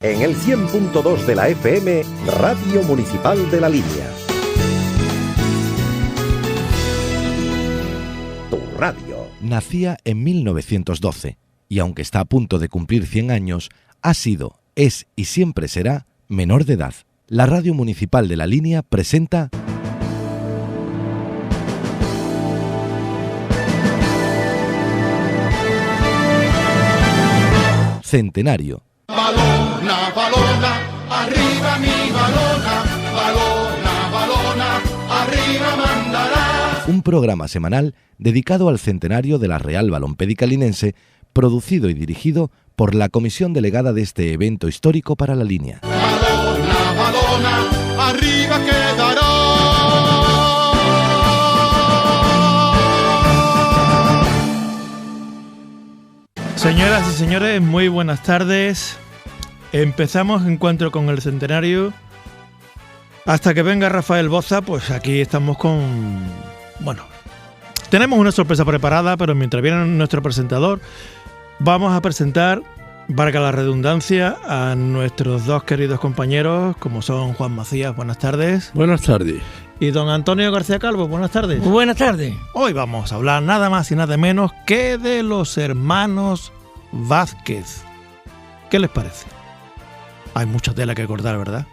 En el 100.2 de la FM, Radio Municipal de La Línea. Tu radio. Nacía en 1912 y aunque está a punto de cumplir 100 años, ha sido, es y siempre será menor de edad. La Radio Municipal de La Línea presenta Centenario. Balona, balona, arriba mi balona, balona, balona, arriba mandarás. Un programa semanal dedicado al centenario de la Real Balompédica Linense, producido y dirigido por la comisión delegada de este evento histórico para La Línea. Balona, balona, arriba quedará. Señoras y señores, muy buenas tardes. Empezamos encuentro con el centenario. Hasta que venga Rafael Boza, pues aquí estamos con... Bueno, tenemos una sorpresa preparada, pero mientras viene nuestro presentador, vamos a presentar, valga la redundancia, a nuestros dos queridos compañeros, como son Juan Macías, buenas tardes. Buenas tardes. Y don Antonio García Calvo, buenas tardes. Buenas tardes. Hoy vamos a hablar nada más y nada menos que de los hermanos Vázquez. ¿Qué les parece? Hay mucha tela que cortar, ¿verdad?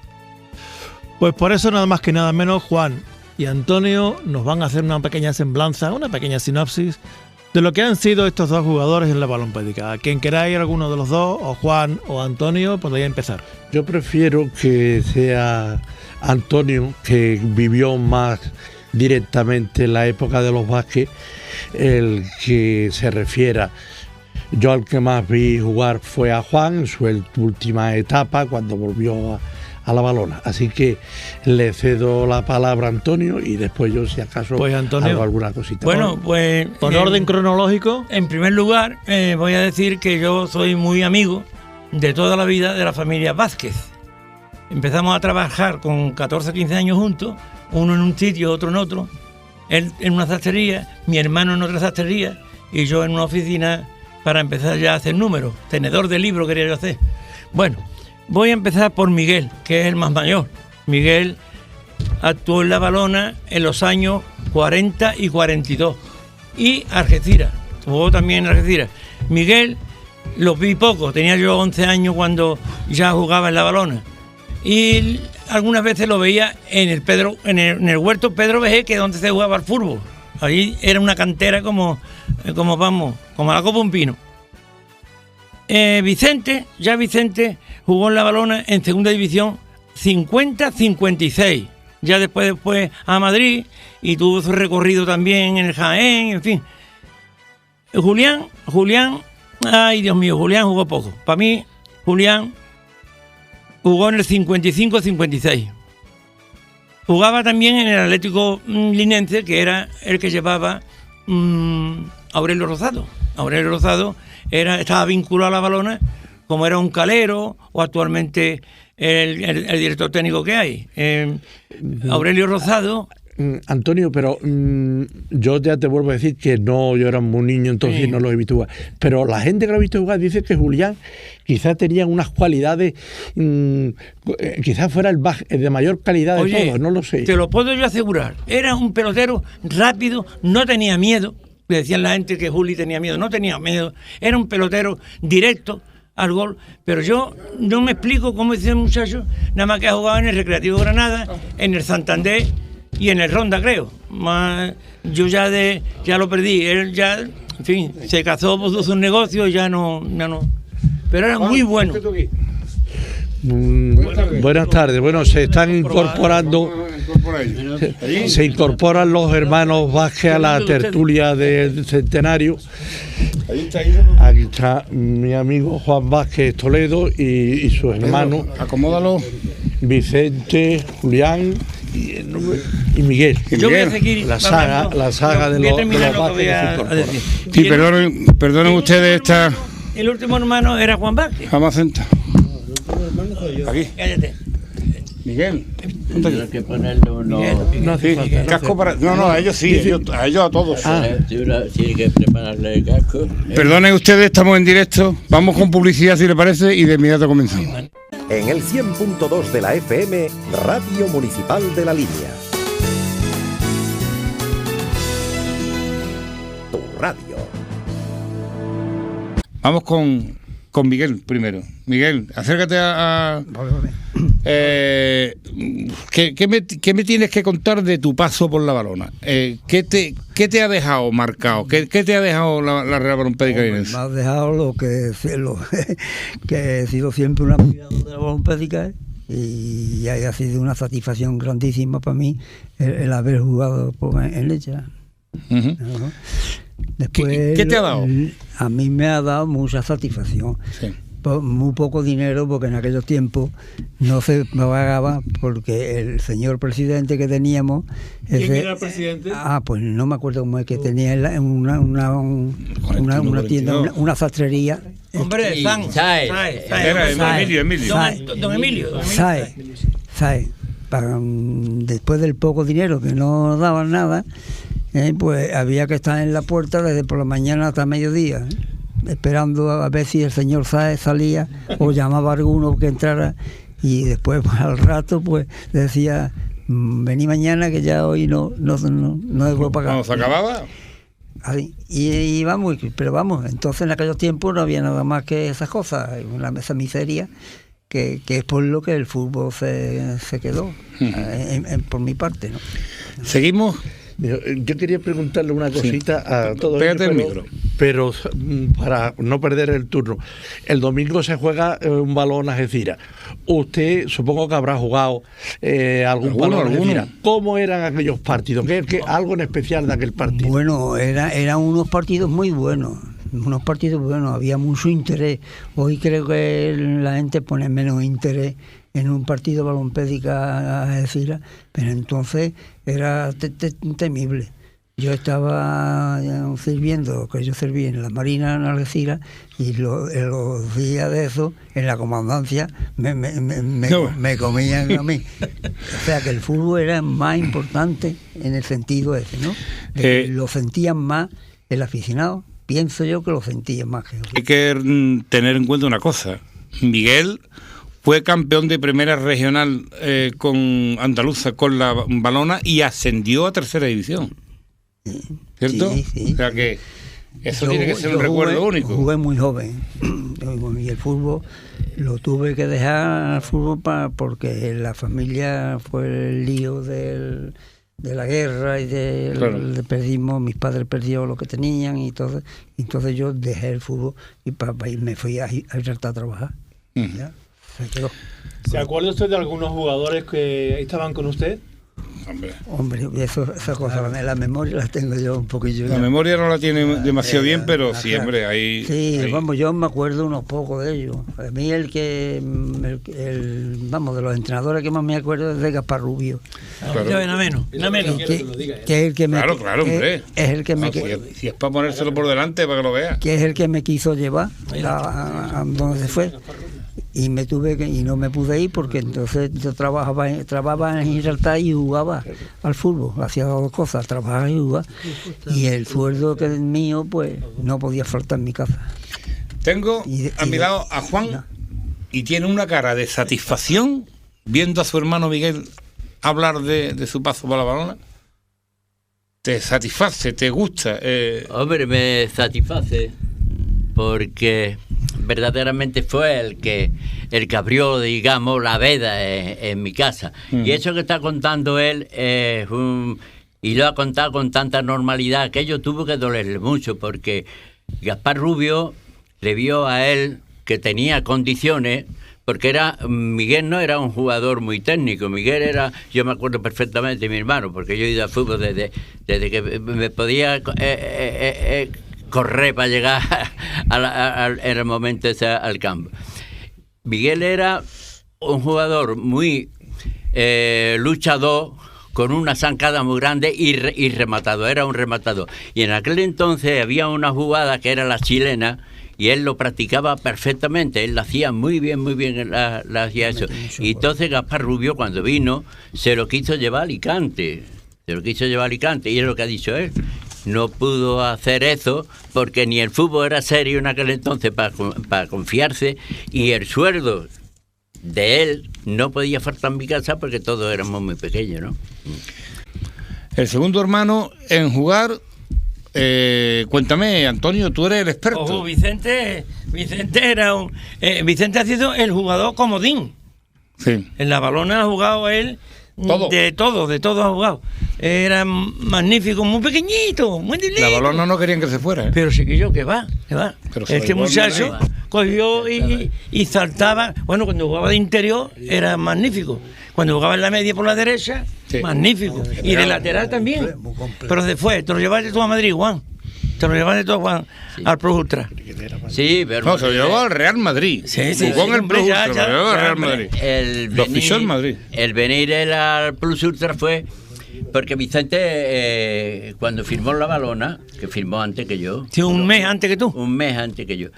Pues por eso nada más que nada menos Juan y Antonio nos van a hacer una pequeña semblanza, una pequeña sinopsis de lo que han sido estos dos jugadores en la balompédica. A quien queráis, alguno de los dos, o Juan o Antonio, podéis empezar. Yo prefiero que sea Antonio, que vivió más directamente la época de los Vázquez, el que se refiera. Yo al que más vi jugar fue a Juan en su última etapa, cuando volvió a la balona. Así que le cedo la palabra a Antonio y después yo, si acaso, pues Antonio, hago alguna cosita. Bueno, pues... ¿Por orden cronológico? En primer lugar, voy a decir que yo soy muy amigo de toda la vida de la familia Vázquez. Empezamos a trabajar con 14 o 15 años juntos, uno en un sitio, otro en otro, él en una sastrería, mi hermano en otra sastrería y yo en una oficina para empezar ya a hacer números. Tenedor de libro quería yo hacer. Bueno, voy a empezar por Miguel, que es el más mayor. Miguel actuó en la balona en los años 40 y 42. Y Algeciras, jugó también en Algeciras. Miguel lo vi poco, tenía yo 11 años cuando ya jugaba en la balona. Y algunas veces lo veía en el huerto Pedro Vejez, que es donde se jugaba al fútbol. Allí era una cantera como la copa un pino. Vicente jugó en la balona en segunda división 50-56. Ya después a Madrid y tuvo su recorrido también en el Jaén, en fin. Julián, ay Dios mío, Julián jugó poco. Para mí, Julián jugó en el 55-56. Jugaba también en el Atlético Linense, que era el que llevaba Aurelio Rosado. Aurelio Rosado estaba vinculado a la balona, como era un calero, o actualmente el director técnico que hay. Aurelio Rosado. Antonio, pero yo ya te vuelvo a decir que no, yo era muy niño, entonces sí, no lo he visto jugar. Pero la gente que lo ha visto jugar dice que Julián quizás tenía unas cualidades, quizás fuera el de mayor calidad de todos, no lo sé. Te lo puedo yo asegurar. Era un pelotero rápido, no tenía miedo. Le decían la gente que Juli tenía miedo, no tenía miedo. Era un pelotero directo al gol, pero yo no me explico cómo dice el muchacho, nada más que ha jugado en el Recreativo Granada, en el Santander y en el Ronda, creo. Yo ya lo perdí. Él ya, en fin, se casó, puso sus negocios y ya no. Pero era muy bueno. Buenas tardes. Bueno, se están incorporando. Se incorporan los hermanos Vázquez a la tertulia del centenario. Aquí está mi amigo Juan Vázquez Toledo y sus hermanos. Acomódalo. Vicente, Julián y Miguel. Yo voy a seguir la saga de los Vázquez. Sí, perdonen ustedes El último hermano era Juan Vázquez. Jamás senta. Aquí. Cállate. Miguel. Hay que ponerle uno. Casco para. No, a ellos sí, a ellos a todos. Tiene que prepararle el casco. Perdonen ustedes, estamos en directo. Vamos con publicidad si le parece y de inmediato comenzamos. en el 100.2 de la FM, Radio Municipal de la Línea. Tu radio. Vamos con Miguel primero. Miguel, acércate a ¿qué me tienes que contar de tu paso por la Valona? ¿Qué te ha dejado marcado? ¿Qué te ha dejado la Real Balompédica Linense? Me ha dejado lo que he sido siempre un admirador de la Balompédica, y ha sido una satisfacción grandísima para mí el haber jugado en Lecha. Uh-huh. Después, ¿Qué te ha dado? A mí me ha dado mucha satisfacción. Sí. Muy poco dinero, porque en aquellos tiempos no se pagaba, porque el señor presidente que teníamos... ¿Quién era el presidente? Pues no me acuerdo cómo es, que tenía una tienda, una sastrería. Hombre, Emilio. Don Emilio. Sae. Después del poco dinero que no daban nada, pues había que estar en la puerta desde por la mañana hasta mediodía, esperando a ver si el señor Sáez salía o llamaba a alguno que entrara, y después pues, al rato pues decía: vení mañana que ya hoy no debo pagar. ¿Cuándo se acababa? Así, y vamos, pero vamos, entonces en aquellos tiempos no había nada más que esas cosas, esa miseria, que es por lo que el fútbol se quedó, por mi parte, ¿no? ¿Seguimos? Yo quería preguntarle una cosita a todos. Pégate el micro. Pero para no perder el turno, el domingo se juega un balón a Algeciras. Usted supongo que habrá jugado algún balón a Algeciras. ¿Cómo eran aquellos partidos? ¿Qué algo en especial de aquel partido? Bueno, eran unos partidos muy buenos. Había mucho interés. Hoy creo que la gente pone menos interés en un partido Balompédica a Algeciras, pero entonces era temible. Yo estaba sirviendo, que yo serví en la Marina en Algeciras, y los días de eso, en la comandancia, me comían a mí. O sea que el fútbol era más importante en el sentido ese, ¿no? Lo sentían más el aficionado. Pienso yo que lo sentía más que... Hay que tener en cuenta una cosa. Miguel fue campeón de primera regional con andaluza, con la Valona, y ascendió a tercera división. ¿Cierto? Sí. O sea que eso tiene que ser un recuerdo único. Jugué muy joven, y el fútbol lo tuve que dejar al fútbol porque la familia fue el lío de la guerra y mis padres perdieron lo que tenían, y entonces yo dejé el fútbol y me fui a Gibraltar a trabajar. ¿Ya? Se quedó. ¿Se acuerda usted de algunos jugadores que estaban con usted? Hombre, esa cosa, la memoria la tengo yo un poquillo. La memoria no la tiene demasiado bien, pero siempre hay... Sí, vamos, yo me acuerdo unos pocos de ellos. A mí de los entrenadores que más me acuerdo es de Gaspar Rubio. Claro. Que es el que me... Claro, hombre. Es el que me... Si es para ponérselo por delante, para que lo vea. Que es el que me quiso llevar a donde se fue. Y no me pude ir, porque entonces yo trabajaba en Gibraltar y jugaba al fútbol, hacía dos cosas, trabajaba y jugaba, y el sueldo que es mío pues no podía faltar en mi casa. Tengo a mi lado a Juan, y tiene una cara de satisfacción viendo a su hermano Miguel hablar de su paso por la Valona. ¿Te satisface? ¿Te gusta? Hombre, me satisface, porque verdaderamente fue el que abrió, digamos, la veda en mi casa. Y eso que está contando él y lo ha contado con tanta normalidad, que ello tuvo que dolerle mucho, porque Gaspar Rubio le vio a él que tenía condiciones, porque Miguel no era un jugador muy técnico. Miguel era, yo me acuerdo perfectamente de mi hermano, porque yo he ido al fútbol desde que me podía correr para llegar en el momento ese al campo. Miguel era un jugador muy luchador, con una zancada muy grande y rematador, era un rematador. Y en aquel entonces había una jugada que era la chilena, y él lo practicaba perfectamente, él lo hacía muy bien, la hacía eso. Y entonces Gaspar Rubio, cuando vino, se lo quiso llevar a Alicante, y es lo que ha dicho él. No pudo hacer eso porque ni el fútbol era serio en aquel entonces para confiarse, y el sueldo de él no podía faltar en mi casa porque todos éramos muy pequeños, ¿no? El segundo hermano en jugar, cuéntame, Antonio, tú eres el experto. Ojo, Vicente era Vicente ha sido el jugador comodín. Sí. En la balona ha jugado él. Todo. De todo ha jugado. Era magnífico, muy pequeñito, muy delito. La balona no querían que se fuera, ¿eh? Pero chiquillo, que va. Pero se Este lo llevó muchacho Madrid. cogió y saltaba. Bueno, cuando jugaba de interior era magnífico. Cuando jugaba en la media por la derecha, Sí. magnífico. Y de lateral también. Pero después, te lo llevaste tú a Madrid, Juan. Te lo llevaste tú, Juan, al Pro Ultra. Sí, pero... No, se lo llevó al Real Madrid. Sí, Jugó en el hombre, Plus ya, Ultra, se lo llevó al Real hombre. Madrid. Lo fichó en Madrid. El venir él al Plus Ultra fue porque Vicente, cuando firmó la balona, que firmó antes que yo... Sí, un mes antes que tú. Un mes antes que yo.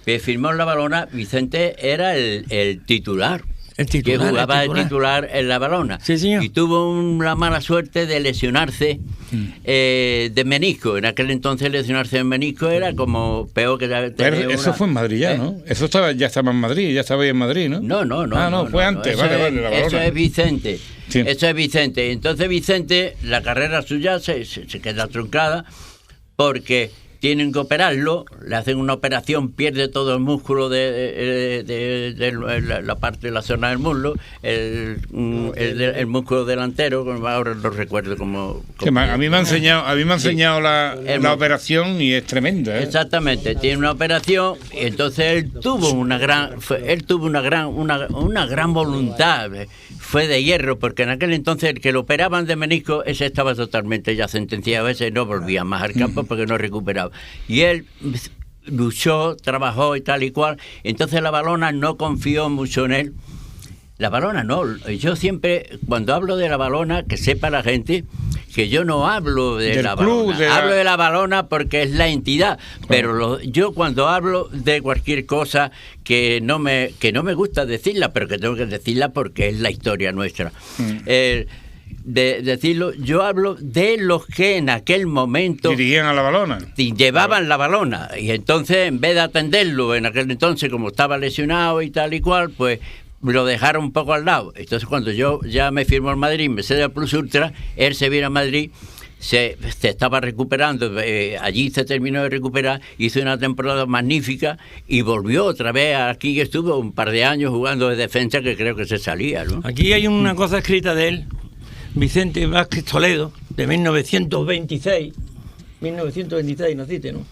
Que firmó la balona, Vicente era el titular. El titular, que jugaba el de titular en la balona. Sí, señor. Y tuvo una mala suerte de lesionarse de menisco. En aquel entonces lesionarse de menisco era como peor que Pero tener eso fue en Madrid ya, ¿no? Eso ya estaba en Madrid, ya estaba ahí en Madrid, ¿no? No, fue antes, Eso vale, es, la balona. eso es Vicente. Sí. Eso es Vicente. Entonces Vicente, la carrera suya se queda truncada porque tienen que operarlo, le hacen una operación, pierde todo el músculo de la parte de la zona del muslo, el músculo delantero, ahora no recuerdo cómo... A mí me ha enseñado la operación y es tremenda, ¿eh? Exactamente, tiene una operación y entonces él tuvo una gran voluntad, fue de hierro, porque en aquel entonces el que lo operaban de menisco, ese estaba totalmente ya sentenciado, ese no volvía más al campo porque no recuperaba. Y él luchó, trabajó y tal y cual, entonces la balona no confió mucho en él. La balona no, yo siempre, cuando hablo de la balona, que sepa la gente que yo no hablo de Del la club, balona, hablo de la balona porque es la entidad, pero yo cuando hablo de cualquier cosa que no me gusta decirla, pero que tengo que decirla porque es la historia nuestra, de decirlo, yo hablo de los que en aquel momento dirigían a la balona, llevaban la balona, y entonces en vez de atenderlo en aquel entonces, como estaba lesionado y tal y cual, pues lo dejaron un poco al lado. Entonces cuando yo ya me firmo en Madrid, me cede al Plus Ultra, él se viene a Madrid, se estaba recuperando, allí se terminó de recuperar, hizo una temporada magnífica y volvió otra vez aquí, que estuvo un par de años jugando de defensa, que creo que se salía, ¿no? Aquí hay una cosa escrita de él, Vicente Vázquez Toledo, de 1926, naciste, ¿no?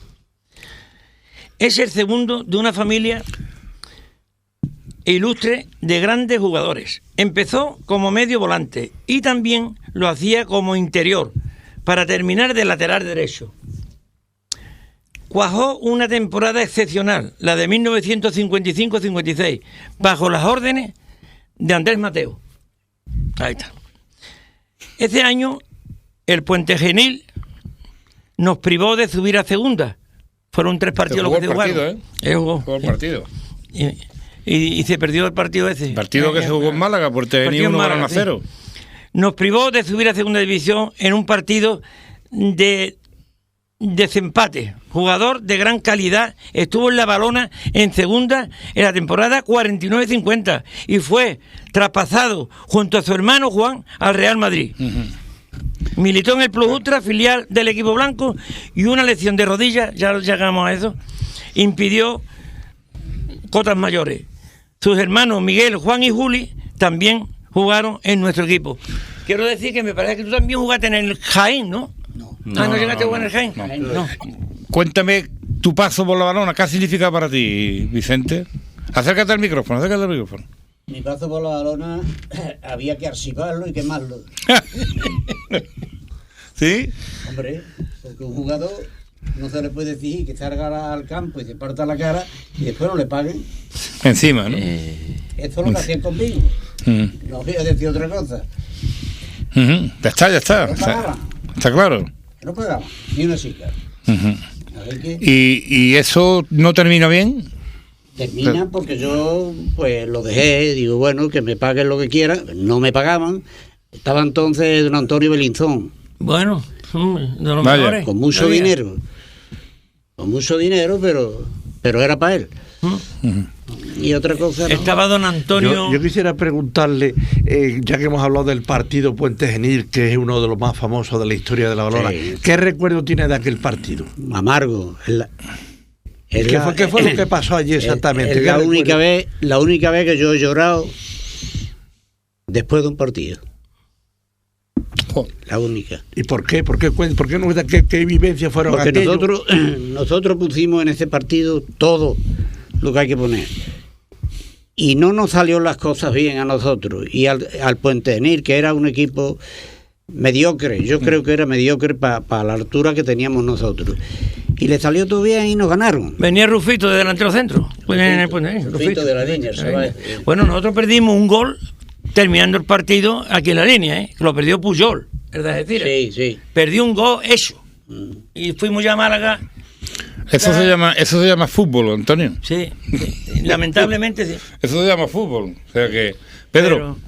Es el segundo de una familia ilustre de grandes jugadores. Empezó como medio volante y también lo hacía como interior, para terminar de lateral derecho. Cuajó una temporada excepcional, la de 1955-56, bajo las órdenes de Andrés Mateo. Ahí está. Ese año, el Puente Genil nos privó de subir a segunda. Fueron 3 partidos los que se jugaron. Jugó el partido. Y se perdió el partido ese. El partido que se jugó en Málaga, Puente Genil 1-0. Sí. Nos privó de subir a segunda división en un partido de desempate. Jugador de gran calidad, estuvo en la balona en segunda en la temporada 49-50 y fue traspasado junto a su hermano Juan al Real Madrid. Militó en el Plus Ultra, filial del equipo blanco, y una lesión de rodilla, ya llegamos a eso, impidió cotas mayores. Sus hermanos Miguel, Juan y Juli también jugaron en nuestro equipo. Quiero decir que me parece que tú también jugaste en el Jaén, ¿no? ¿No llegaste a jugar en el Jaén? No. Cuéntame tu paso por la balona, ¿qué significa para ti, Vicente? Acércate al micrófono, Mi paso por la balona había que archivarlo y quemarlo. ¿Sí? Hombre, porque un jugador no se le puede exigir que salga al campo y se parta la cara y después no le paguen. Encima, ¿no? Esto es lo que hacían conmigo. No voy a decir otra cosa. Ya está. No pagaban. Está claro. No pagaban, ni una chica. A ver qué. ¿Y eso no termina bien? Termina porque yo pues lo dejé, digo, bueno, que me paguen lo que quieran. No me pagaban. Estaba entonces don Antonio Belinzón. Bueno, de los Vaya. mejores. Con mucho dinero. Con mucho dinero, pero era para él. Y otra cosa, ¿no? Estaba don Antonio. Yo quisiera preguntarle, ya que hemos hablado del partido Puente Genil, que es uno de los más famosos de la historia de la Valona, Sí. ¿qué recuerdo tiene de aquel partido? Amargo. ¿Qué fue lo que pasó allí exactamente? Es la ¿Qué única recuerdo? vez que yo he llorado después de un partido. La única. ¿Y por qué? ¿Por qué nos cuenta qué vivencias fueron Porque aquello? nosotros pusimos en ese partido todo lo que hay que poner. Y no nos salió las cosas bien a nosotros. Y al Puente Genil, que era un equipo mediocre, yo creo que era mediocre para la altura que teníamos nosotros. Y le salió todo bien y nos ganaron. Venía Rufito de delantero centro. Rufito de la línea, ¿sabes? Bueno, nosotros perdimos un gol terminando el partido aquí en la línea, que lo perdió Puyol, ¿verdad? Es decir, Sí. perdió un gol hecho. Y fuimos ya a Málaga. Eso se llama fútbol, Antonio. Sí, lamentablemente sí. Eso se llama fútbol. O sea que, Pedro. Pero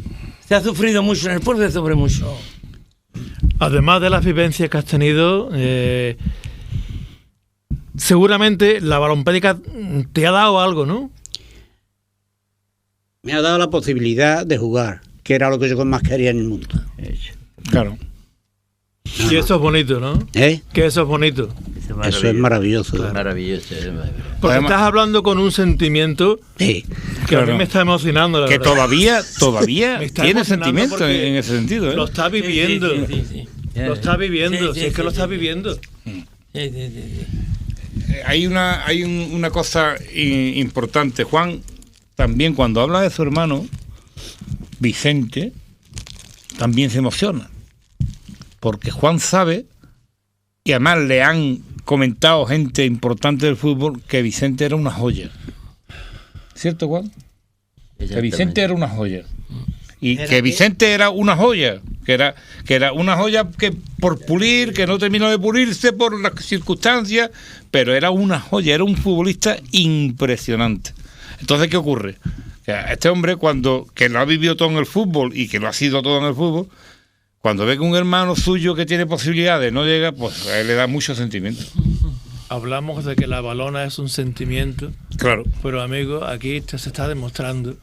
se ha sufrido mucho en el pueblo, se sufre mucho. Además de las vivencias que has tenido, seguramente la balompédica te ha dado algo, ¿no? Me ha dado la posibilidad de jugar, que era lo que yo más quería en el mundo. Claro. Y eso es bonito, ¿no? ¿Eh? Que eso es bonito. Eso es maravilloso. Maravilloso. Porque Además- estás hablando con un sentimiento Sí. que a Claro. mí me está emocionando, la Que verdad. todavía Me está tiene emocionando sentimiento porque en ese sentido, ¿eh? Lo está viviendo. Sí. Lo está viviendo, Sí, si es que lo sí, está sí. viviendo. Sí. Hay una cosa importante. Juan, también cuando habla de su hermano, Vicente, también se emociona. Porque Juan sabe, y además le han comentado gente importante del fútbol, que Vicente era una joya. ¿Cierto, Juan? Que Vicente era una joya. Y que Vicente era una joya, que era una joya que por pulir, que no terminó de pulirse por las circunstancias, pero era una joya, era un futbolista impresionante. Entonces, ¿qué ocurre? Que este hombre, que lo ha vivido todo en el fútbol y que lo ha sido todo en el fútbol, cuando ve que un hermano suyo que tiene posibilidades no llega, pues a él le da mucho sentimiento. Hablamos de que la balona es un sentimiento, Claro. pero amigo, aquí se está demostrando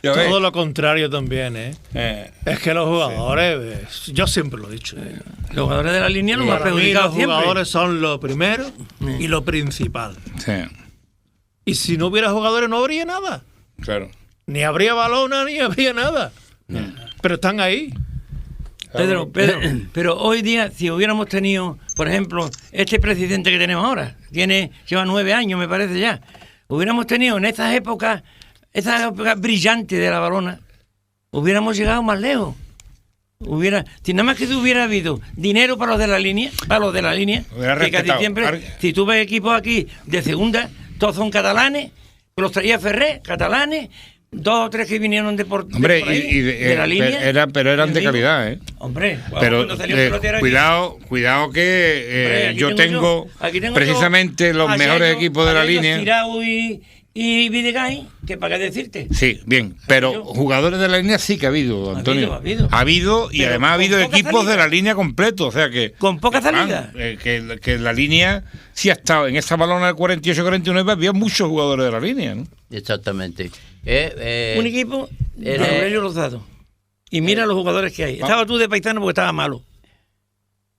Ya ves. todo lo contrario también, ¿eh? Es que los jugadores, yo siempre lo he dicho, Los jugadores de la línea los más para mí perjudicados los siempre. jugadores son lo primero y lo principal. Sí, Y si no hubiera jugadores no habría nada. claro. Ni habría balona, ni habría nada. Pero están ahí. Pedro, pero hoy día, si hubiéramos tenido, por ejemplo, este presidente que tenemos ahora, lleva 9 años, me parece ya, hubiéramos tenido en esas épocas brillantes de la balona, hubiéramos llegado más lejos. Si nada más que hubiera habido dinero para los de la línea, Hubiera que casi respetado. siempre, si tú ves equipos aquí de segunda, todos son catalanes, los traía Ferrer, catalanes, 2 o 3 que vinieron de por Hombre, por ahí, de la línea. pero eran de Digo, calidad, ¿eh? Hombre, Pero cuando salió el pelotero aquí- cuidado que Hombre, aquí yo tengo aquí tengo precisamente yo los a mejores Yayo, equipos de a la Yayo, línea. Tirao y Videgain, que para qué decirte. Sí, bien, pero Yo- jugadores de la línea sí que ha habido, Antonio. Ha habido. y Pero además ha con habido poca equipos de salida. la línea completo, o sea que Con poca salida. que la línea sí ha estado en esa balona del 48-49 había muchos jugadores de la línea, ¿no? Exactamente. Un equipo de eh, Aurelio Rosado. Y mira los jugadores que hay. Estaba tú de paisano porque estaba malo.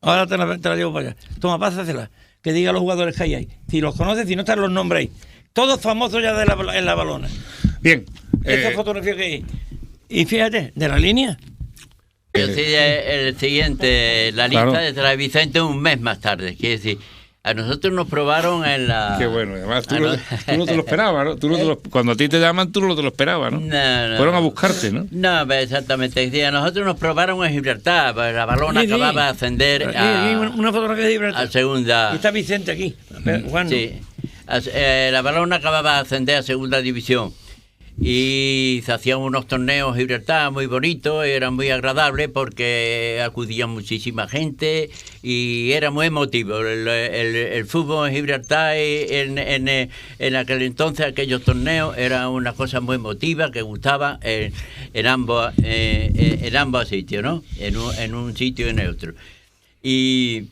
Ahora te la llevo para allá. Toma, pásasela. Que diga los jugadores que hay ahí. Si los conoces, si no están los nombres ahí. Todos famosos ya en la balona. Bien. Esa fotografía que hay. Y fíjate, de la línea. Yo soy el siguiente, la lista Claro. de trae Vicente un mes más tarde. Quiere decir, a nosotros nos probaron en la... Qué bueno, además tú Ah, no no. te lo esperabas, ¿no? Cuando a ti te llaman, tú no te lo esperabas, ¿no? No. Fueron a buscarte, ¿no? No, pues, exactamente. Es decir, a nosotros nos probaron en Gibraltar, pues la balona Sí, sí. acababa de ascender Una fotografía de Gibraltar. a segunda... Y está Vicente aquí. Juan, Sí. La balona acababa de ascender a segunda división. Y se hacían unos torneos en Gibraltar muy bonitos, eran muy agradables porque acudía muchísima gente y era muy emotivo. El fútbol en Gibraltar en aquel entonces, aquellos torneos, era una cosa muy emotiva que gustaba en ambos sitios, ¿no? En un sitio y en otro. Y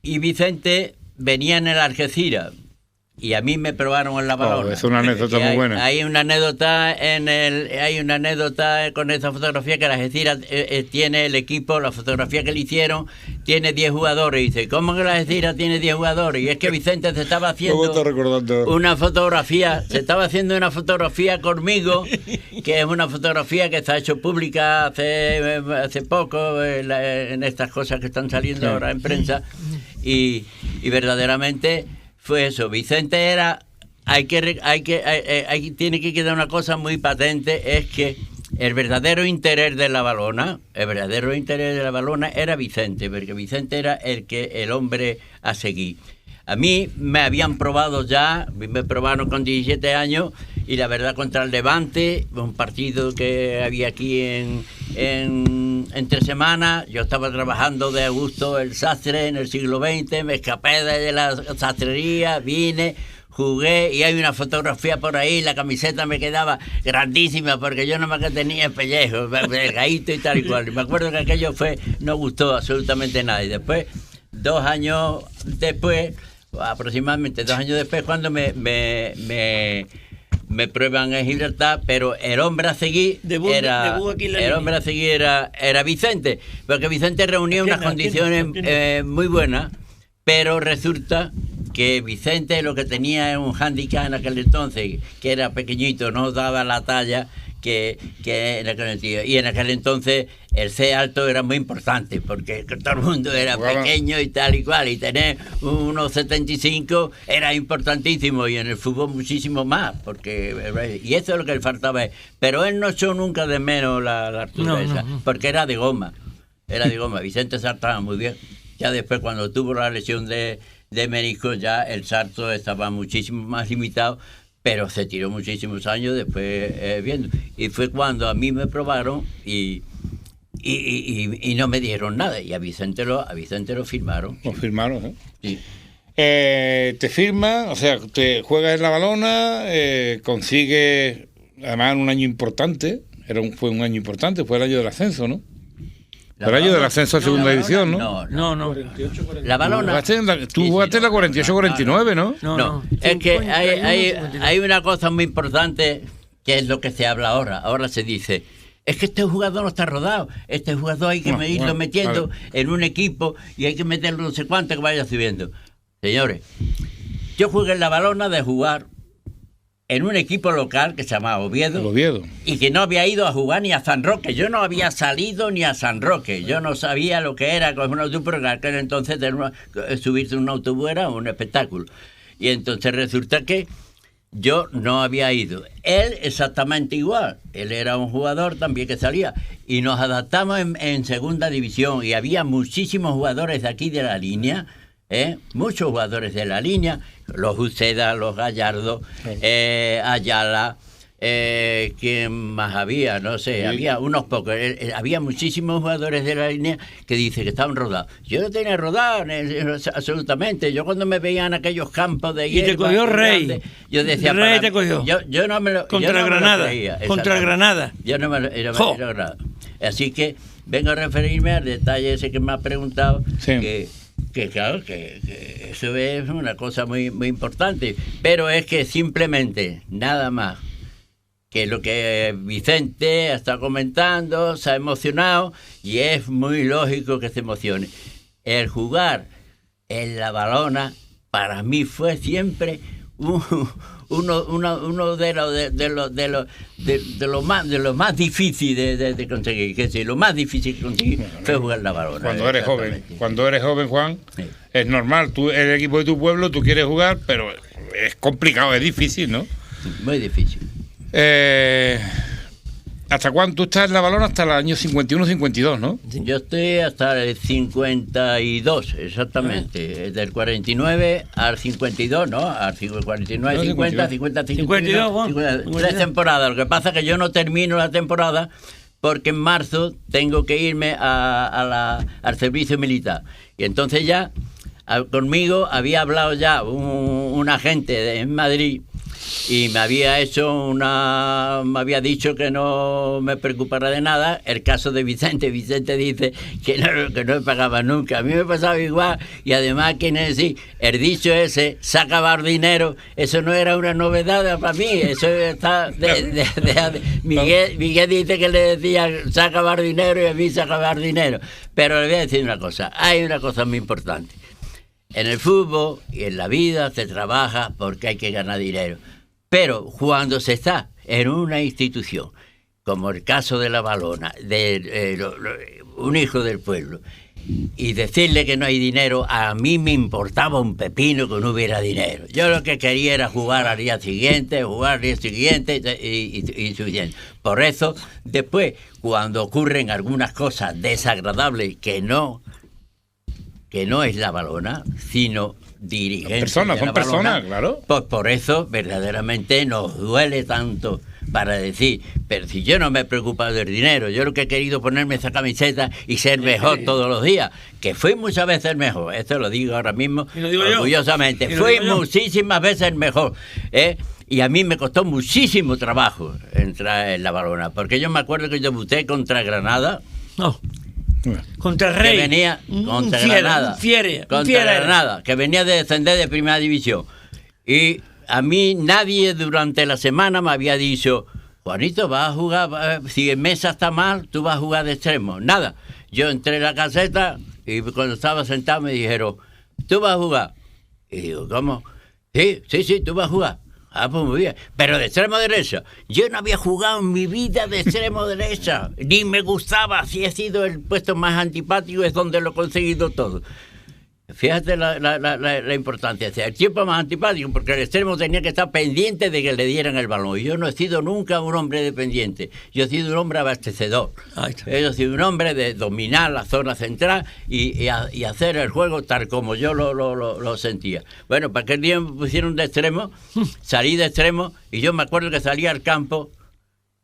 Vicente venía en el Algeciras. y a mí me probaron en la balona. Es una anécdota muy buena. Hay una anécdota con esa fotografía que la Algeciras tiene el equipo, la fotografía que le hicieron tiene 10 jugadores. Y dice, ¿cómo que la Algeciras tiene 10 jugadores? Y es que Vicente se estaba haciendo una fotografía conmigo, que es una fotografía que se ha hecho pública hace poco en estas cosas que están saliendo ahora en prensa, y verdaderamente fue eso. Vicente era, tiene que quedar una cosa muy patente, es que el verdadero interés de la balona era Vicente, porque Vicente era el hombre a seguir. A mí me habían probado ya, me probaron con 17 años, y la verdad contra el Levante, un partido que había aquí entre semanas, yo estaba trabajando de Augusto el Sastre en el siglo XX, me escapé de la sastrería, vine, jugué, y hay una fotografía por ahí, la camiseta me quedaba grandísima porque yo nomás que tenía pellejo, delgadito y tal y cual. Y me acuerdo que aquello no gustó absolutamente nada. Y después, 2 años después, aproximadamente 2 años después, cuando me prueban en Gibraltar, pero el hombre a seguir era Vicente, porque Vicente reunía unas condiciones muy buenas, pero resulta que Vicente lo que tenía era un hándicap en aquel entonces, que era pequeñito, no daba la talla que en aquel tío. Y en aquel entonces el ser alto era muy importante, porque todo el mundo era pequeño y tal y cual, y tener unos 75 era importantísimo, y en el fútbol muchísimo más, y eso es lo que le faltaba. Pero él no echó nunca de menos la altura esa, porque era de goma. Vicente saltaba muy bien. Ya después, cuando tuvo la lesión de menisco, ya el salto estaba muchísimo más limitado, pero se tiró muchísimos años después viendo. Y fue cuando a mí me probaron y no me dieron nada, y a Vicente lo firmaron. Lo firmaron, ¿eh? Sí. Te firman, o sea, te juegas en la balona, consigues, además un año importante, fue un año importante, fue el año del ascenso, ¿no? El año del ascenso a segunda división, ¿no? No. La balona. Tú jugaste en la 48-49, ¿no? No. Es que hay una cosa muy importante, que es lo que se habla ahora. Ahora se dice, es que este jugador no está rodado. Este jugador hay que irlo metiendo en un equipo, y hay que meterlo no sé cuánto que vaya subiendo. Señores, yo jugué en la balona de jugar en un equipo local que se llamaba Oviedo, y que no había ido a jugar ni a San Roque. Yo no había salido ni a San Roque. Yo no sabía lo que era coger un autobús, porque en aquel entonces subirse a un autobús era un espectáculo. Y entonces resulta que yo no había ido. Él exactamente igual. Él era un jugador también que salía. Y nos adaptamos en segunda división, y había muchísimos jugadores de aquí de la línea, muchos jugadores de la línea, los Uceda, los Gallardo, Ayala, ¿quién más había? No sé, había unos pocos, había muchísimos jugadores de la línea que dice que estaban rodados. Yo no tenía rodado absolutamente. Yo cuando me veía en aquellos campos de hierba, y te cogió Rey. Yo decía, Rey te cogió. Yo no me lo contra Granada. Contra Granada. Yo no me lo creía. Así que vengo a referirme al detalle ese que me ha preguntado, que claro, que eso es una cosa muy, muy importante, pero es que simplemente, nada más que lo que Vicente está comentando, se ha emocionado, y es muy lógico que se emocione. El jugar en la balona, para mí fue siempre uno de los más difíciles de conseguir, que sí, lo más difícil de conseguir fue jugar la balona. Cuando eres joven, Juan, es normal, tú el equipo de tu pueblo, tú quieres jugar, pero es complicado, es difícil, ¿no? Muy difícil. ¿Hasta cuándo tú estás en la balona? Hasta el año 51-52, ¿no? Yo estoy hasta el 52, exactamente. Del 49 al 52, ¿no? Al 49, 50, 52, 3 temporadas. Lo que pasa es que yo no termino la temporada porque en marzo tengo que irme al servicio militar. Y entonces ya, conmigo había hablado ya un agente en Madrid, y me había dicho que no me preocupara de nada. El caso de Vicente dice que no me pagaba nunca. A mí me pasaba igual, y además, el dicho ese, se acabar dinero, eso no era una novedad para mí, eso está Miguel dice que le decía se acabar dinero, y a mí se acabar dinero. Pero le voy a decir una cosa, hay una cosa muy importante. En el fútbol y en la vida se trabaja porque hay que ganar dinero. Pero cuando se está en una institución, como el caso de la Valona, un hijo del pueblo, y decirle que no hay dinero, a mí me importaba un pepino que no hubiera dinero. Yo lo que quería era jugar al día siguiente y suficiente. Por eso, después, cuando ocurren algunas cosas desagradables que no es la Valona, sino dirigentes son de la personas, Valona, claro. Pues por eso verdaderamente nos duele tanto para decir, pero si yo no me he preocupado del dinero, yo lo que he querido ponerme esa camiseta y ser mejor todos los días, que fui muchas veces el mejor, esto lo digo ahora mismo orgullosamente, fui muchísimas veces el mejor, y a mí me costó muchísimo trabajo entrar en la Valona, porque yo me acuerdo que yo debuté contra Granada. No. Contra el Rey. Que venía contra Granada. Granada, que venía de descender de primera división. Y a mí nadie durante la semana me había dicho, Juanito, vas a jugar, si en mesa está mal, tú vas a jugar de extremo. Nada. Yo entré en la caseta y cuando estaba sentado me dijeron, ¿tú vas a jugar? Y digo, ¿cómo? Sí, tú vas a jugar. Ah, pues muy bien. Pero de extremo derecha. Yo no había jugado en mi vida de extremo derecha. Ni me gustaba. Si he sido el puesto más antipático, es donde lo he conseguido todo. Fíjate la importancia. El tiempo más antipático, porque el extremo tenía que estar pendiente de que le dieran el balón. Yo no he sido nunca un hombre dependiente. Yo he sido un hombre abastecedor. Yo he sido un hombre de dominar la zona central y hacer el juego tal como yo lo sentía. Bueno, para aquel día me pusieron de extremo, salí de extremo, y yo me acuerdo que salí al campo.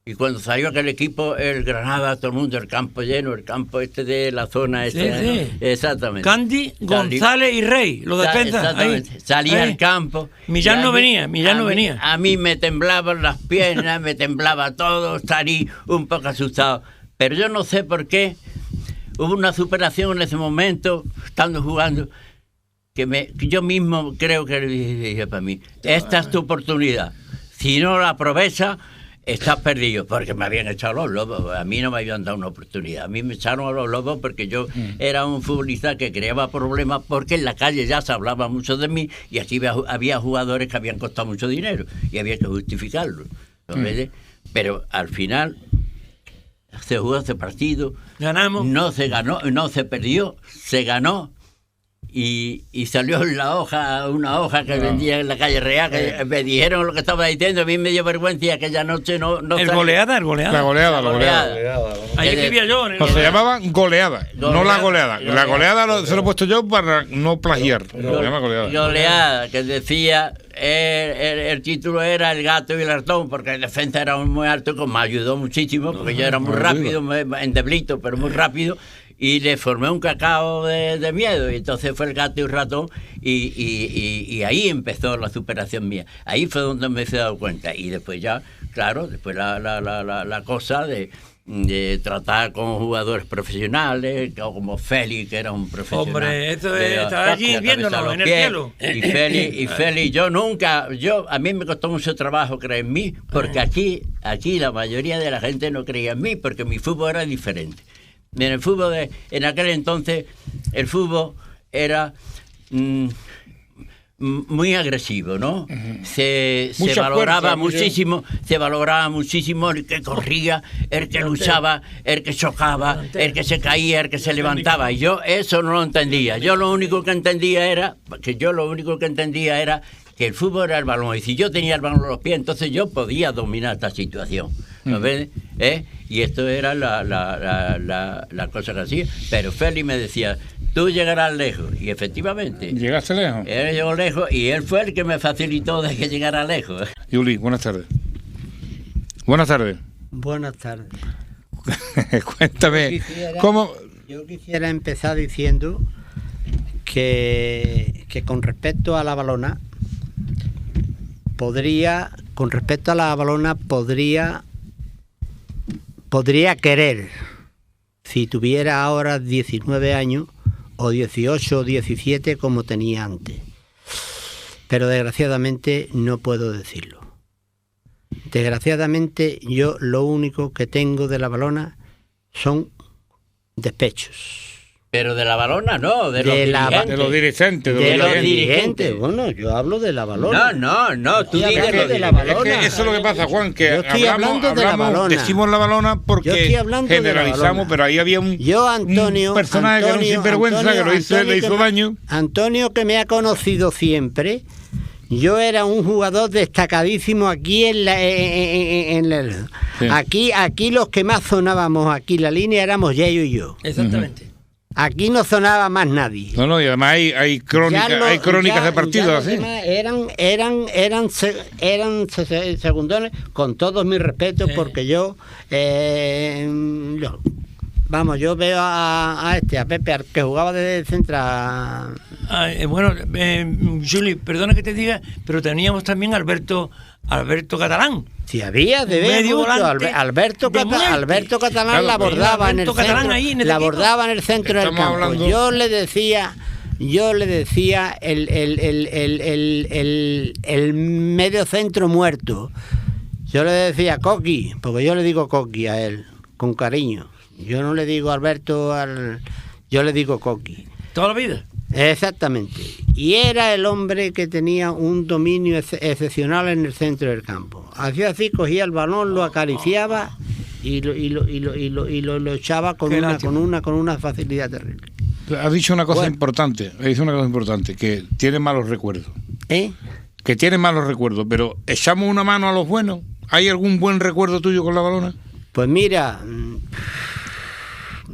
Y cuando salió aquel equipo, el Granada, todo el mundo, el campo lleno, el campo de la zona Sí. Exactamente. Candy, González y Rey, los defensas. Exactamente. Salí al campo. Millán no venía. A mí me temblaban las piernas, me temblaba todo, salí un poco asustado. Pero yo no sé por qué hubo una superación en ese momento, estando jugando, que yo mismo creo que dije para mí, esta es tu oportunidad. Si no la aprovechas, estás perdido, porque me habían echado los lobos. A mí no me habían dado una oportunidad. A mí me echaron a los lobos porque yo era un futbolista que creaba problemas, porque en la calle ya se hablaba mucho de mí, y así había jugadores que habían costado mucho dinero y había que justificarlo. Pero al final se jugó ese partido, ganamos, no se ganó, no se perdió, se ganó. Y salió en la hoja, una hoja que vendía en la calle Real, que me dijeron lo que estaba diciendo, a mí me dio vergüenza, y aquella noche no La goleada. La goleada. Ahí escribía yo. Se llamaba goleada, no la goleada. La goleada se lo he puesto yo para no plagiar. Se llama goleada. Goleada, que decía, el título era El gato y el ratón, porque el defensa era muy alto, que me ayudó muchísimo, porque yo era muy rápido, endeblito, pero muy rápido. Y le formé un cacao de miedo, y entonces fue El gato y el ratón, y ahí empezó la superación mía. Ahí fue donde me he dado cuenta. Y después ya, claro, después la cosa de tratar con jugadores profesionales, como Félix, que era un profesional. Hombre, estaba allí viéndonos en el cielo. Y Félix, a mí me costó mucho trabajo creer en mí, porque aquí la mayoría de la gente no creía en mí, porque mi fútbol era diferente. En el fútbol, en aquel entonces, el fútbol era muy agresivo, ¿no? Se valoraba muchísimo, el que corría, el que luchaba, el que chocaba, el que se caía, el que se levantaba. Y yo eso no lo entendía. Yo lo único que entendía era que el fútbol era el balón, y si yo tenía el balón en los pies, entonces yo podía dominar esta situación. ¿No ves? Y esto era la cosa que hacía. Pero Félix me decía, tú llegarás lejos. Y efectivamente. ¿Llegaste lejos? Él llegó lejos, y él fue el que me facilitó de que llegara lejos. Yuli, buenas tardes. Buenas tardes. Buenas tardes. Cuéntame, ¿cómo...? Yo quisiera empezar diciendo que con respecto a la Valona, con respecto a la balona, podría querer, si tuviera ahora 19 años, o 18 o 17 como tenía antes. Pero desgraciadamente no puedo decirlo. Desgraciadamente yo lo único que tengo de la balona son despechos. Pero de la balona no, de los dirigentes. De los dirigentes. De los dirigentes. Bueno, yo hablo de la balona. No, tú dices de la balona. Es que eso es lo que pasa, Juan, que yo estoy hablando de la balona. Decimos la balona porque generalizamos, pero ahí había un personaje que era un sinvergüenza que le hizo daño. Antonio, que me ha conocido siempre, yo era un jugador destacadísimo aquí sí. Aquí los que más sonábamos aquí la línea éramos Yayo y yo. Exactamente. Aquí no sonaba más nadie. No, y además hay crónicas de partidos así. Eran segundones, con todos mis respetos, porque yo veo a Pepe, al que jugaba de central. Juli, perdona que te diga, pero teníamos también Alberto Catalán. Sí, había de medio volante. Alberto Catalán la abordaba en el centro del campo. Hablando... Yo le decía el medio centro muerto. Yo le decía Coqui, porque yo le digo Coqui a él, con cariño. Yo no le digo Alberto, yo le digo Coqui. ¿Toda la vida? Exactamente. Y era el hombre que tenía un dominio excepcional en el centro del campo. Hacía así, cogía el balón, lo acariciaba y lo echaba con una facilidad terrible. Has dicho una cosa importante, que tiene malos recuerdos. Que tiene malos recuerdos, pero echamos una mano a los buenos. ¿Hay algún buen recuerdo tuyo con la balona? Pues mira,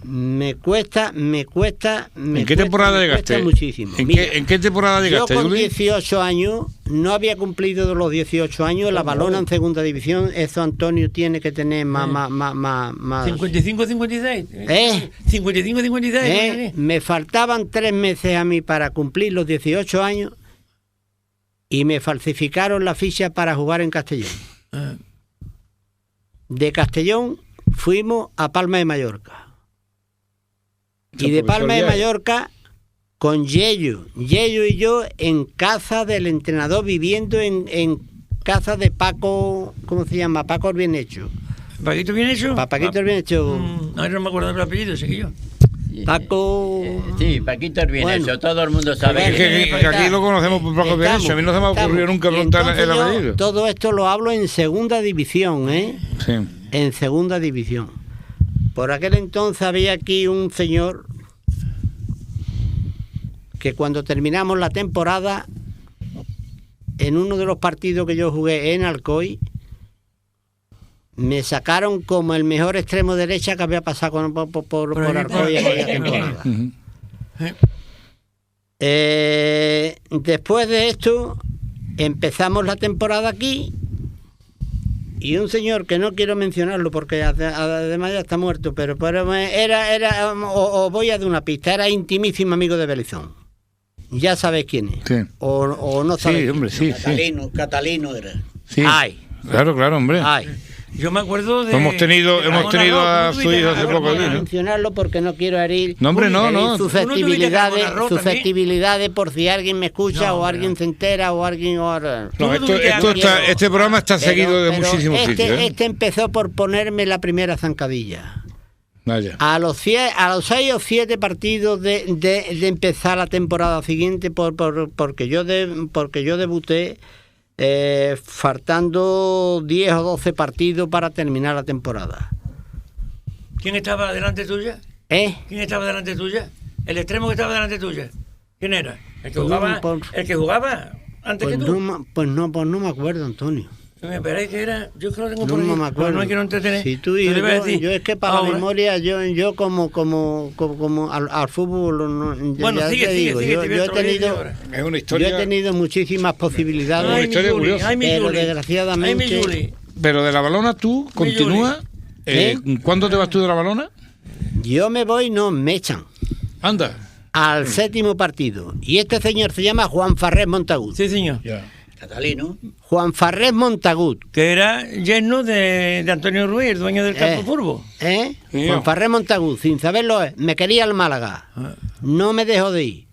me cuesta. ¿En qué temporada llegaste? Muchísimo. ¿En qué temporada llegaste? Yo con 18 años, no había cumplido los 18 años, la balona en segunda división, eso Antonio tiene que tener más. 55-56. 55-56. Me faltaban 3 meses a mí para cumplir los 18 años y me falsificaron la ficha para jugar en Castellón. De Castellón fuimos a Palma de Mallorca. Y de Palma de Mallorca con Yello y yo en casa del entrenador, viviendo en casa de Paco, ¿cómo se llama? Paco Bienhecho. ¿Paquito Bienhecho? Paquito Bienhecho. No me acuerdo del apellido, sé que yo. Paco... Sí, Paquito Bienhecho, todo el mundo sabe. Que aquí lo conocemos por Paco Bienhecho, a mí no se me ha ocurrido nunca preguntar el apellido. Todo esto lo hablo en segunda división, Sí. En segunda división. Por aquel entonces había aquí un señor que cuando terminamos la temporada, en uno de los partidos que yo jugué en Alcoy, me sacaron como el mejor extremo derecha que había pasado por Alcoy en aquella temporada. Después de esto, empezamos la temporada aquí, y un señor que no quiero mencionarlo porque además ya está muerto, pero era os voy a dar una pista, era intimísimo amigo de Belizón. Ya sabes quién es. Sí. O no sabes. Sí, hombre, sí. Catalino era. Sí. Ay. Claro, hombre. Ay. Yo me acuerdo de... Hemos tenido a su hijo hace poco aquí, ¿no? Mencionarlo porque no quiero herir susceptibilidades por si alguien me escucha o alguien se entera o alguien... Este programa está seguido de muchísimos sitios. Este empezó por ponerme la primera zancadilla. Vaya. A los 6 o 7 partidos de empezar la temporada siguiente, porque yo debuté faltando 10 o 12 partidos para terminar la temporada. ¿Quién estaba delante tuya? ¿Quién estaba delante tuya? ¿El extremo que estaba delante tuya? ¿Quién era? ¿El que jugaba antes que tú? Pues no me acuerdo, Antonio. Me parece que era, yo creo que lo tengo por ahí. No me acuerdo. No quiero entretener. Si tú y yo es que para la memoria, yo como al fútbol, sigue, yo he tenido, es una historia. Yo he tenido muchísimas posibilidades. Una historia curiosa. Pero desgraciadamente. Pero de la balona tú continúas. ¿Cuándo te vas tú de la balona? Yo me voy, me echan. Anda. Al 7º partido. Y este señor se llama Juan Farrés Montagut. Sí, señor. Ya. Catalino. Juan Farrés Montagut. Que era yerno de Antonio Ruiz, dueño del campo Furbo. Juan Farrés Montagut, sin saberlo, me quería el Málaga. No me dejó de ir.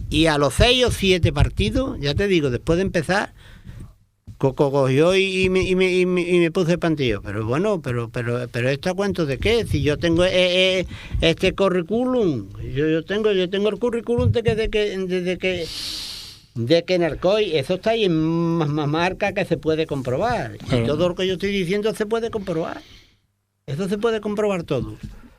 Y a los 6 o 7 partidos, ya te digo, después de empezar, cogió y me puse el pantillo. Pero bueno, pero ¿esto a cuento de qué? Si yo tengo este currículum, yo tengo el currículum desde que en Alcoy, eso está ahí en más marca que se puede comprobar. Claro. Y todo lo que yo estoy diciendo se puede comprobar. Eso se puede comprobar todo.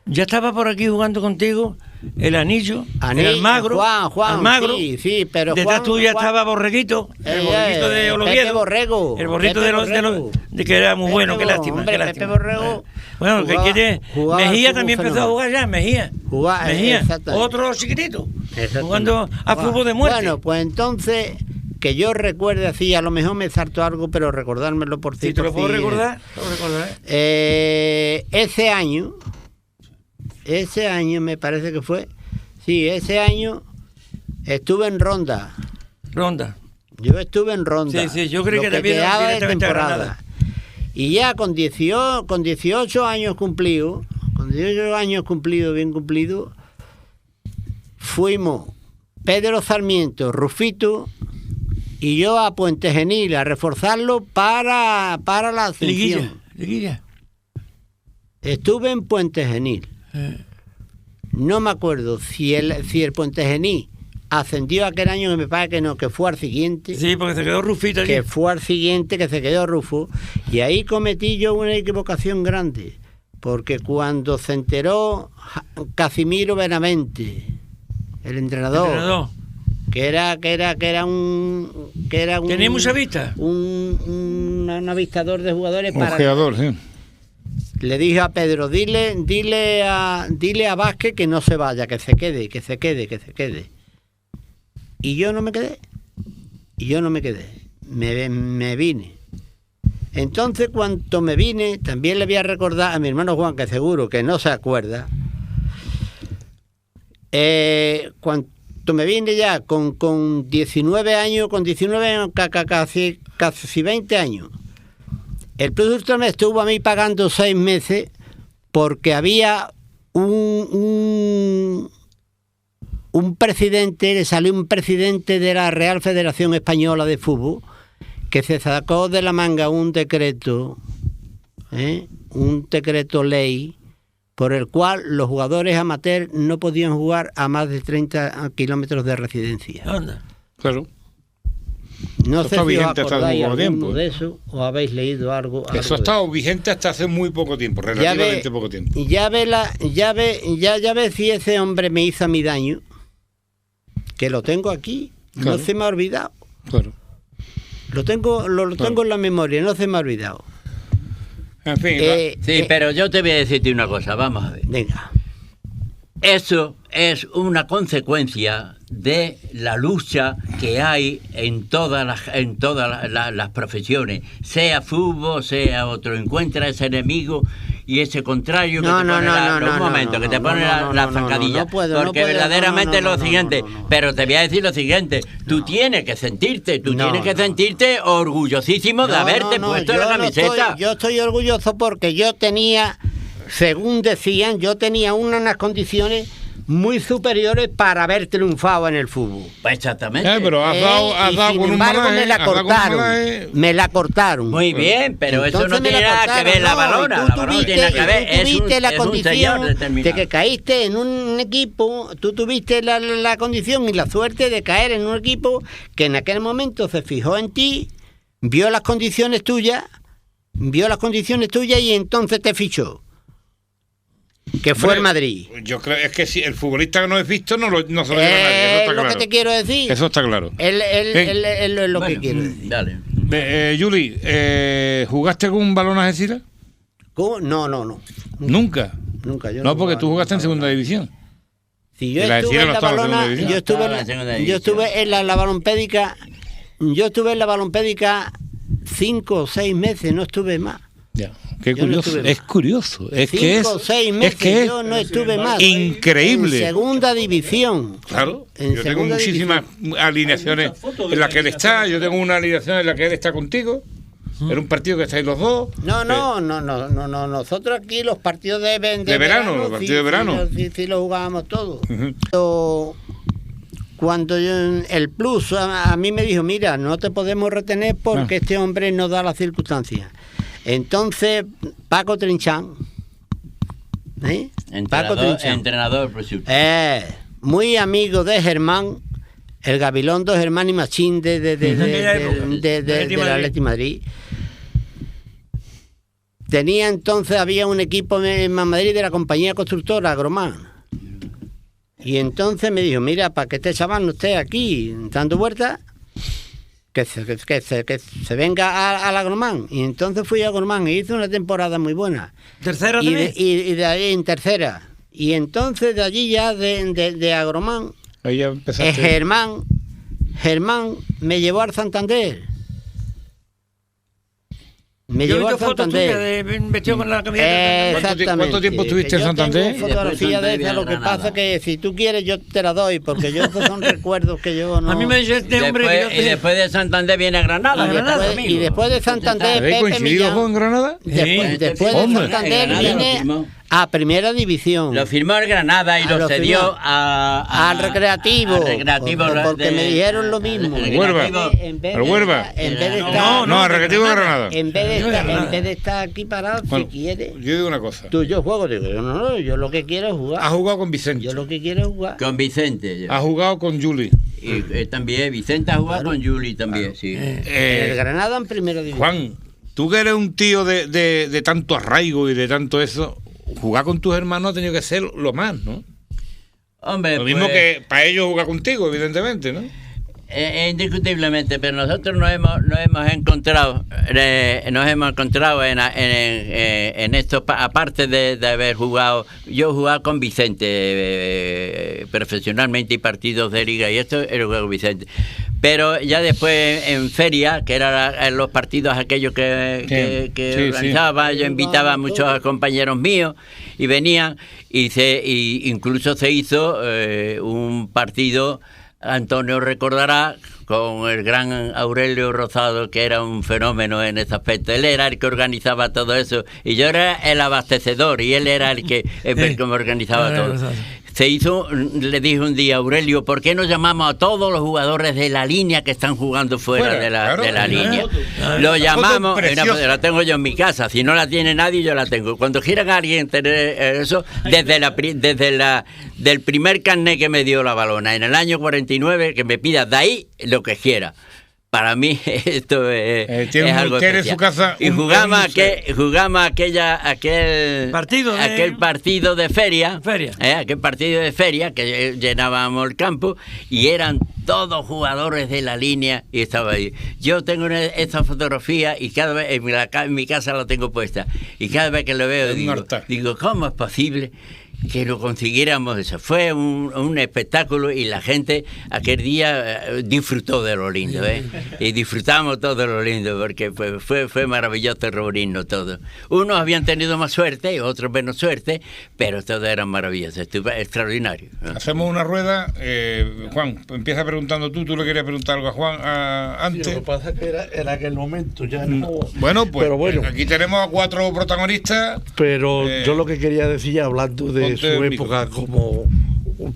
Ya estaba por aquí jugando contigo el Anillo, el Almagro. Juan, Almagro. Sí, pero detrás tuya estaba Borreguito, el Borreguito de Oviedo. Borrego. El Borrito de que era muy bueno, qué lástima. Hombre, qué lástima. Pepe Borrego. Bueno, ¿qué quiere? Mejía también empezó a jugar ya, Mejía. Otro chiquitito, jugando a fútbol de muerte. Bueno, pues entonces, que yo recuerde así, a lo mejor me salto algo, pero recordármelo por ti. Si te lo puedo recordar, Ese año me parece que fue. Sí, ese año estuve en Ronda. Yo estuve en Ronda. Sí, yo creo que te quedaba de temporada. Y ya con 18 años cumplidos, bien cumplidos, fuimos Pedro Sarmiento, Rufito y yo a Puente Genil a reforzarlo para la ascensión. Liguilla. Estuve en Puente Genil. No me acuerdo si el Puente Genil ascendió aquel año, que me parece que no, que fue al siguiente. Sí, porque se quedó Rufito allí. Que fue al siguiente, que se quedó Rufo. Y ahí cometí yo una equivocación grande. Porque cuando se enteró Casimiro Benavente, el entrenador. Que era un ¿tenía mucha vista? Un avistador de jugadores. Ojeador, sí. Le dije a Pedro, dile a Vázquez que no se vaya, que se quede. Y yo no me quedé. Me vine. Entonces, cuando me vine, también le voy a recordar a mi hermano Juan, que seguro que no se acuerda. Cuando me vine ya con 19 años, casi 20 años. El productor me estuvo a mí pagando 6 meses porque había un presidente, le salió un presidente de la Real Federación Española de Fútbol que se sacó de la manga un decreto ley por el cual los jugadores amateurs no podían jugar a más de 30 kilómetros de residencia. Anda. Claro. No sé si os acordáis tiempo, de eso o habéis leído algo. Eso ha estado vigente hasta hace muy poco tiempo, relativamente poco tiempo. Ya ve si ese hombre me hizo a mi daño, que lo tengo aquí, claro. No se me ha olvidado. Claro. Lo tengo en la memoria, no se me ha olvidado. En fin. Sí, pero yo te voy a decirte una cosa, vamos a ver. Venga. Eso es una consecuencia de la lucha que hay en todas las profesiones, sea fútbol, sea otro, encuentra ese enemigo y ese contrario que te pone la zancadilla, porque verdaderamente es lo siguiente, pero te voy a decir lo siguiente, tú tienes que sentirte orgullosísimo de haberte puesto la camiseta. Yo estoy orgulloso porque yo tenía, según decían, unas condiciones muy superiores para haber triunfado en el fútbol. Pues exactamente. Pero has dado sin con embargo, un me la cortaron. Muy bien, pero entonces eso no tiene nada que ver la balona. Tú tuviste la condición de que caíste en un equipo, tú tuviste la condición y la suerte de caer en un equipo que en aquel momento se fijó en ti, vio las condiciones tuyas y entonces te fichó. Que fue el Madrid. Yo creo es que si el futbolista que no es visto no se lo lleva nadie. Eso está lo claro. Que te quiero decir. Eso está claro. Él es lo que quiero decir. Dale. Juli, ¿jugaste con un balón a Algeciras? No. ¿Nunca? Nunca. Yo no, porque tú jugaste en segunda división. Si yo estuve en la balona, yo estuve en la balompédica. Yo estuve en la balompédica 5 o 6 meses, no estuve más. Ya. Qué Yo no curioso, estuve es más. curioso. Es 5 que o 6 meses es que es yo no estuve más. increíble. En segunda división. Claro, En yo tengo segunda muchísimas alineaciones en las que él está, yo tengo una alineación en la que él está contigo. Era un partido que estáis los dos. No, nosotros aquí los partidos de verano, los partidos de verano. Sí, los jugábamos todos. Ujú. Cuando el Plus a mí me dijo, mira, no te podemos retener porque este hombre no da las circunstancias. Entonces, Paco Trinchán, Entrenador, por supuesto. muy amigo de Germán, el Gabilondo Germán y Machín del Atleti Madrid. Había un equipo en Madrid de la compañía constructora Agromán. Y entonces me dijo, mira, para que este chaval no esté aquí dando vueltas, que se venga al Agromán. Y entonces fui a Agromán y hice una temporada muy buena. ¿Tercera y también? y de ahí en tercera. Y entonces de allí ya de Agromán, Ahí ya empezaste. Germán me llevó al Santander. Yo he visto fotos tuyas vestido con la camiseta. Exactamente. ¿Cuánto tiempo estuviste en Yo Santander? tengo fotografía de esa, lo que pasa que si tú quieres yo te la doy, porque yo esos son recuerdos que yo no... A mí me dice este hombre Y después de Santander viene a Granada. Y después de Santander, ¿Habéis Pepe coincidido Millán, con Granada? después de Hombre. Santander viene a Primera División. Lo firmó el Granada y lo cedió al Recreativo. Al Recreativo porque me dijeron lo mismo. Al Huelva. Al Huelva. En vez de estar... No, al Recreativo de Granada. En vez de estar aquí parado, Bueno, si quieres... yo digo una cosa. Yo juego, digo, no, yo lo que quiero es jugar. Has jugado con Vicente. Yo lo que quiero es jugar. Con Vicente. Has jugado con Juli. Y también Vicente ha jugado con Juli también, sí. El Granada en Primera División. Juan, tú que eres un tío de tanto arraigo y de tanto eso, jugar con tus hermanos ha tenido que ser lo más, ¿no? Hombre, Lo mismo que para ellos jugar contigo, evidentemente, ¿no? Indiscutiblemente, pero nosotros nos hemos encontrado en esto, aparte de haber jugado, yo jugaba con Vicente profesionalmente y partidos de liga y esto era jugar con Vicente, pero ya después en feria, que eran los partidos aquellos que organizaba, yo invitaba a muchos compañeros míos y venían y incluso se hizo un partido. Antonio recordará con el gran Aurelio Rosado, que era un fenómeno en ese aspecto. Él era el que organizaba todo eso y yo era el abastecedor y él era el que me organizaba todo. Se hizo, le dije un día a Aurelio, ¿por qué no llamamos a todos los jugadores de la línea que están jugando fuera de la línea? Lo llamamos, la tengo yo en mi casa, si no la tiene nadie yo la tengo. Cuando quieran a alguien tener eso, del primer carnet que me dio la Balona, en el año 49, que me pida de ahí lo que quiera. Para mí esto es algo especial. En su casa y jugamos aquel partido de feria, aquel partido de feria que llenábamos el campo y eran todos jugadores de la línea y estaba ahí. Yo tengo esta fotografía y cada vez en mi casa la tengo puesta y cada vez que lo veo digo, ¿cómo es posible que lo consiguiéramos? Eso fue un espectáculo y la gente aquel día disfrutó de lo lindo, y disfrutamos todo de lo lindo porque fue maravilloso reunirnos todos. Unos habían tenido más suerte y otros menos suerte, pero todos eran maravillosos, extraordinarios. Hacemos una rueda. Juan, empieza preguntando tú le querías preguntar algo a Juan antes. Sí, lo que pasa es que era en aquel momento ya no... Bueno, pues pero bueno, aquí tenemos a 4 protagonistas. Pero yo lo que quería decir, hablando de su época como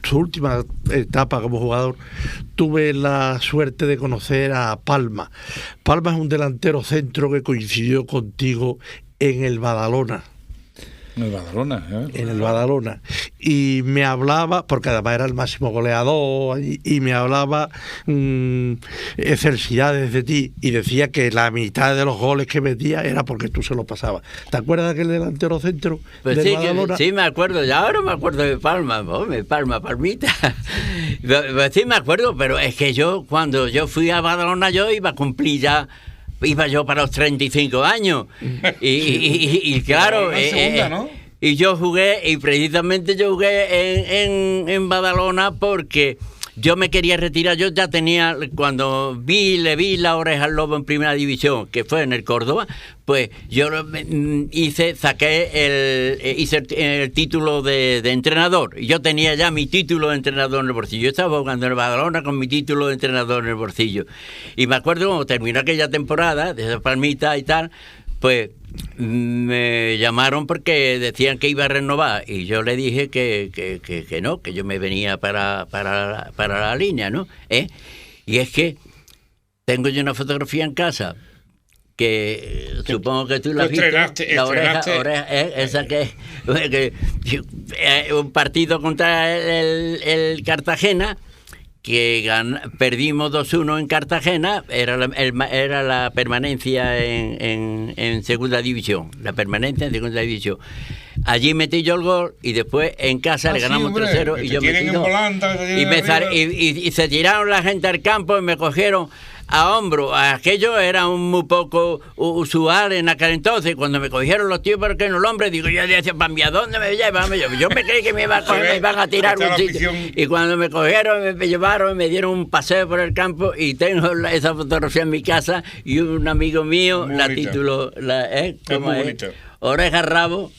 su última etapa como jugador, tuve la suerte de conocer a Palma. Palma es un delantero centro que coincidió contigo en el Badalona. En el Badalona, En el Badalona. Y me hablaba, porque además era el máximo goleador, y me hablaba excelsidades de ti, y decía que la mitad de los goles que metía era porque tú se los pasabas. ¿Te acuerdas de aquel delantero centro del Badalona? Sí, me acuerdo, ya ahora me acuerdo de Palma, Palmita. Sí me acuerdo, pero es que yo, cuando yo fui a Badalona, yo iba a cumplir ya... Iba yo para los 35 años y claro, y yo jugué, y precisamente yo jugué en Badalona porque yo me quería retirar. Yo ya tenía, cuando le vi la oreja al lobo en primera división, que fue en el Córdoba, pues yo hice el título de entrenador. Yo tenía ya mi título de entrenador en el bolsillo. Yo estaba jugando en el Badalona con mi título de entrenador en el bolsillo. Y me acuerdo cuando terminó aquella temporada, de esa palmita y tal, pues me llamaron porque decían que iba a renovar. Y yo le dije que no, que yo me venía para la línea, ¿no? Y es que tengo yo una fotografía en casa que supongo que tú la has visto, la oreja, esa que un partido contra el Cartagena, que perdimos 2-1 en Cartagena, era la permanencia en segunda división, Allí metí yo el gol y después en casa le ganamos 3-0 y yo metí dos. Y se tiraron la gente al campo y me cogieron a hombro. Aquello era muy poco usual en aquel entonces. Cuando me cogieron los tíos, ¿por qué no el hombre? Digo, yo decía, ¿para ¿a dónde me llevan? Yo me creí que me iban a coger, me iban a tirar un sitio. Y cuando me cogieron, me llevaron, me dieron un paseo por el campo y tengo esa fotografía en mi casa y un amigo mío la tituló, ¿cómo es? Oreja, rabo.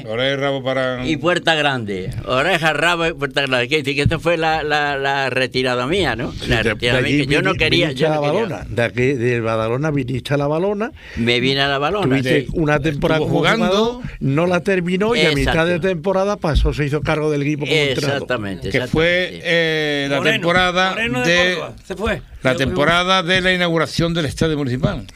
Oreja, rabo para... Y puerta grande. Oreja, rabo y puerta grande. Quiere decir que esta fue la retirada mía, ¿no? La retirada mía, que yo no quería. De Badalona viniste a la Balona. Me vine a la Balona. Tuviste una temporada jugando, no la terminó y a mitad de temporada pasó, se hizo cargo del equipo como entrenador. Exactamente. Que fue la temporada de... Se fue. La temporada de la inauguración del estadio municipal.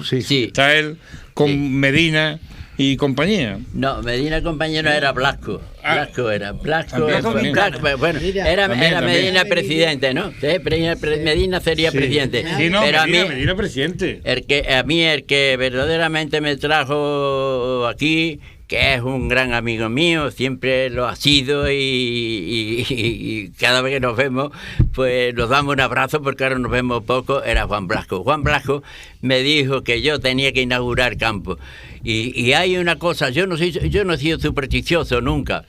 Sí. Está él con Medina y compañía. No, Medina compañero era Blasco. Blasco era. Bueno, era Medina presidente, ¿no? Medina sería presidente. Sí, no, pero Medina presidente. El que verdaderamente me trajo aquí, que es un gran amigo mío, siempre lo ha sido y cada vez que nos vemos, pues nos damos un abrazo porque ahora nos vemos poco, era Juan Blasco. Juan Blasco me dijo que yo tenía que inaugurar campo. Y hay una cosa, yo no he sido supersticioso nunca,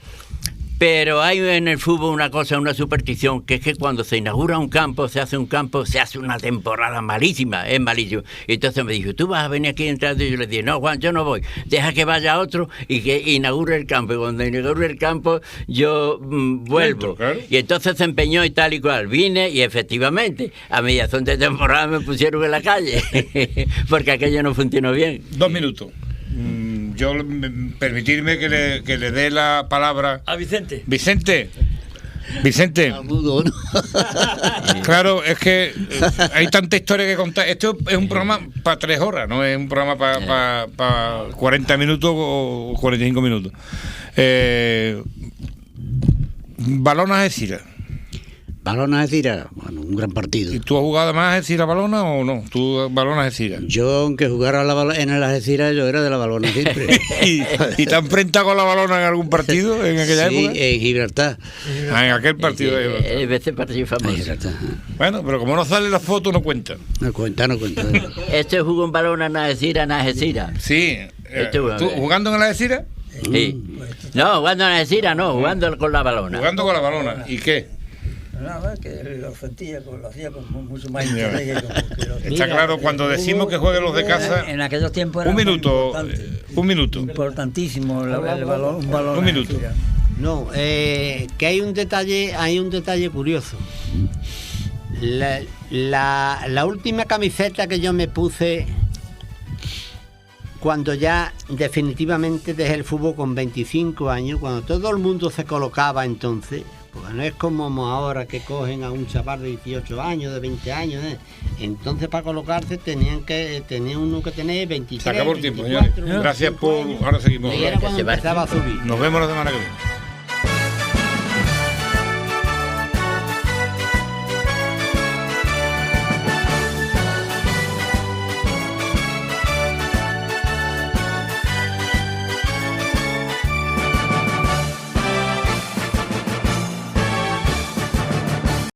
pero hay en el fútbol una superstición, que es que cuando se inaugura un campo, se hace una temporada malísima, es malísimo. Y entonces me dijo, ¿tú vas a venir aquí a entrar? Y yo le dije, no, Juan, yo no voy, deja que vaya otro y que inaugure el campo. Y cuando inaugure el campo, yo vuelvo. Claro. Y entonces se empeñó y tal y cual. Vine y efectivamente, a mediación de temporada me pusieron en la calle, porque aquello no funcionó bien. 2 minutos. Yo permitirme que le dé la palabra a Vicente. Vicente. Claro, es que hay tanta historia que contar. Esto es un programa para 3 horas, no es un programa para 40 minutos o 45 minutos. Balona Algeciras. Balona Algeciras, bueno, un gran partido. ¿Y tú has jugado más Algeciras Balona o no? ¿Tú Balona Algeciras? Yo, aunque jugara en el Algeciras, yo era de la Balona siempre. ¿Y te has enfrentado con la Balona en algún partido en aquella época? Sí, en Gibraltar. En aquel partido de Gibraltar. Ese partido famoso. Bueno, pero como no sale la foto, no cuenta. No cuenta. Este jugó un balón en Algeciras. Sí. ¿Tú jugando en la Algeciras? Sí. No, jugando en Algeciras, no, jugando con la Balona. Jugando con la Balona. ¿Y qué? Nada, que lo hacía con mucho más interés. Está claro, cuando decimos que jueguen los de casa... En aquellos tiempos era un minuto. Importantísimo un balón. Un minuto. No, que hay un detalle curioso. La última camiseta que yo me puse cuando ya definitivamente dejé el fútbol con 25 años, cuando todo el mundo se colocaba entonces... Porque no es como ahora que cogen a un chaval de 18 años, de 20 años. Entonces, para colocarse, tenía uno que tener 23. Se acabó el tiempo, señores. Gracias por... Ahora seguimos. Y era cuando empezaba a subir. Nos vemos la semana que viene.